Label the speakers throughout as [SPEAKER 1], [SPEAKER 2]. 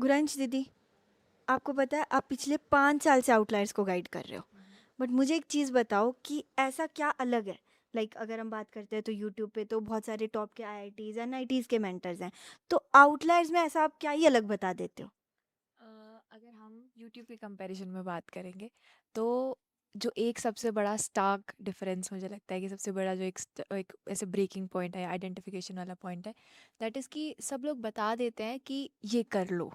[SPEAKER 1] गुरांश दीदी, आपको पता है आप पिछले 5 साल से आउटलायर्स को गाइड कर रहे हो। बट मुझे एक चीज़ बताओ कि ऐसा क्या अलग है? लाइक अगर हम बात करते हैं तो यूट्यूब पे तो बहुत सारे टॉप के आईआईटीज़ एनआईटीज़ के मेंटर्स हैं। तो आउटलायर्स में ऐसा आप क्या ही अलग बता देते हो?
[SPEAKER 2] अ, अगर हम यूट्यूब के कंपैरिजन में बात करेंगे तो जो एक सबसे बड़ा स्टार्क डिफरेंस मुझे लगता है कि सबसे बड़ा जो एक ऐसे ब्रेकिंग पॉइंट है, आइडेंटिफिकेशन वाला पॉइंट है, दैट इज़ कि सब लोग बता देते हैं कि ये कर लो,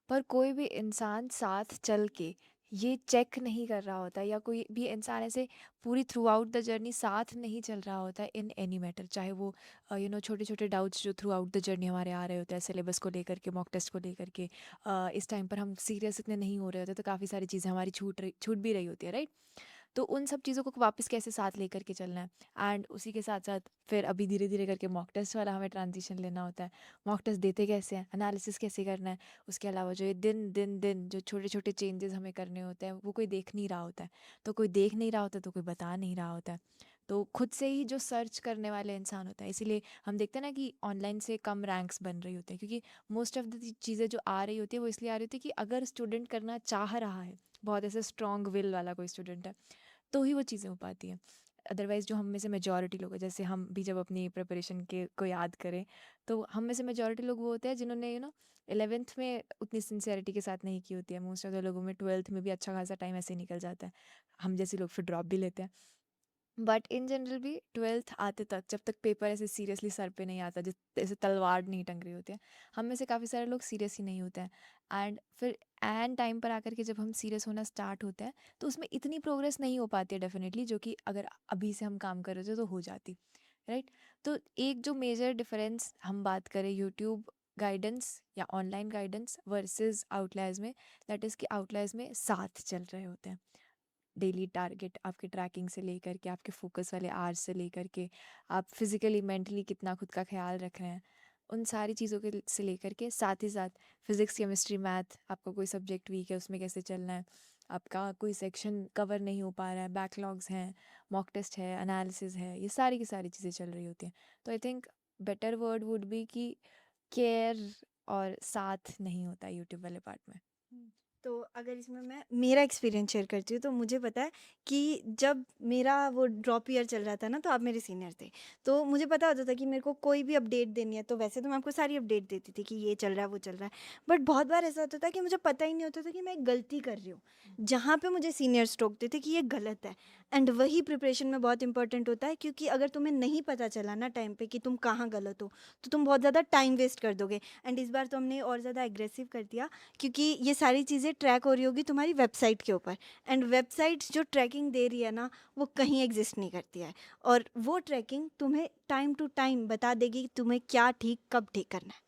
[SPEAKER 2] पर कोई भी इंसान साथ चल के ये चेक नहीं कर रहा होता, या कोई भी इंसान ऐसे पूरी थ्रू आउट द जर्नी साथ नहीं चल रहा होता इन एनी मैटर, चाहे वो छोटे छोटे डाउट्स जो थ्रू आउट द जर्नी हमारे आ रहे होते हैं, सिलेबस को लेकर के, मॉक टेस्ट को लेकर के, इस टाइम पर हम सीरियस इतने नहीं हो रहे होते, तो काफ़ी सारी चीज़ें हमारी छूट भी रही होती है, राइट? तो उन सब चीज़ों को वापस कैसे साथ लेकर के चलना है, एंड उसी के साथ साथ फिर अभी धीरे धीरे करके मॉक टेस्ट वाला हमें ट्रांजिशन लेना होता है। मॉक टेस्ट देते कैसे हैं, एनालिसिस कैसे करना है, उसके अलावा जो ये दिन दिन दिन जो छोटे छोटे चेंजेस हमें करने होते हैं वो कोई देख नहीं रहा होता है। तो कोई देख नहीं रहा होता तो कोई बता नहीं रहा होता है। तो खुद से ही जो सर्च करने वाले इंसान होता है, इसीलिए हम देखते हैं ना कि ऑनलाइन से कम रैंक्स बन रही होती हैं, क्योंकि मोस्ट ऑफ द चीज़ें जो आ रही होती है वो इसलिए आ रही होती है कि अगर स्टूडेंट करना चाह रहा है, बहुत ऐसे स्ट्रॉन्ग विल वाला कोई स्टूडेंट है, तो ही वो चीज़ें हो पाती हैं। अदरवाइज़ जो हम में से मेजॉरिटी लोग हैं, जैसे हम भी जब अपनी प्रिपरेशन के को याद करें, तो हम में से मेजॉरिटी लोग वो होते हैं जिन्होंने 11th में उतनी सिंसियरिटी के साथ नहीं की होती है। मोस्ट ऑफ द लोगों में 12th में भी अच्छा खासा टाइम ऐसे ही निकल जाता है। हम जैसे लोग फिर ड्रॉप भी लेते हैं। बट इन जनरल भी 12th आते तक, जब तक पेपर ऐसे सीरियसली सर पे नहीं आता, जिस जैसे तलवार नहीं टंग रही होती है, हम में से काफ़ी सारे लोग सीरियस ही नहीं होते हैं। एंड फिर एंड टाइम पर आकर के जब हम सीरियस होना स्टार्ट होते हैं, तो उसमें इतनी प्रोग्रेस नहीं हो पाती है डेफिनेटली, जो कि अगर अभी से हम काम कर रहे थे तो हो जाती, राइट? तो एक जो मेजर डिफरेंस हम बात करें यूट्यूब गाइडेंस या ऑनलाइन गाइडेंस वर्सेस आउटलायर्स में, दैट इज़ कि आउटलायर्स में साथ चल रहे होते हैं। डेली टारगेट आपके ट्रैकिंग से लेकर के, आपके फोकस वाले आवर्स से लेकर के, आप फिजिकली मेंटली कितना खुद का ख्याल रख रहे हैं, उन सारी चीज़ों के से लेकर के, साथ ही साथ फिज़िक्स केमिस्ट्री मैथ, आपका कोई सब्जेक्ट वीक है उसमें कैसे चलना है, आपका कोई सेक्शन कवर नहीं हो पा रहा है, बैकलॉग्स हैं, मॉक टेस्ट है, एनालिसिस है, ये सारी की सारी चीज़ें चल रही होती हैं। तो I think better word would be कि केयर और साथ नहीं होता यूट्यूब वाले पार्ट में।
[SPEAKER 1] हम्म, तो अगर इसमें मैं मेरा एक्सपीरियंस शेयर करती हूँ तो मुझे पता है कि जब मेरा वो ड्रॉप ईयर चल रहा था ना तो आप मेरे सीनियर थे। तो मुझे पता होता था कि मेरे को कोई भी अपडेट देनी है तो वैसे तो मैं आपको सारी अपडेट देती थी कि ये चल रहा है वो चल रहा है। बट बहुत बार ऐसा होता था कि मुझे पता ही नहीं होता था कि मैं एक गलती कर रही हूँ जहाँ पे मुझे सीनियर्स टोकते थे कि ये गलत है। एंड वही प्रिपरेशन में बहुत इंपॉर्टेंट होता है, क्योंकि अगर तुम्हें नहीं पता चला ना टाइम पे कि तुम कहाँ गलत हो तो तुम बहुत ज़्यादा टाइम वेस्ट कर दोगे। एंड इस बार तो हमने और ज़्यादा एग्रेसिव कर दिया, क्योंकि ये सारी चीज़ें ट्रैक हो रही होगी तुम्हारी वेबसाइट के ऊपर। एंड वेबसाइट जो ट्रैकिंग दे रही है ना, वो कहीं एग्जिस्ट नहीं करती है। और वो ट्रैकिंग तुम्हें टाइम टू टाइम बता देगी कि तुम्हें क्या ठीक कब ठीक करना है।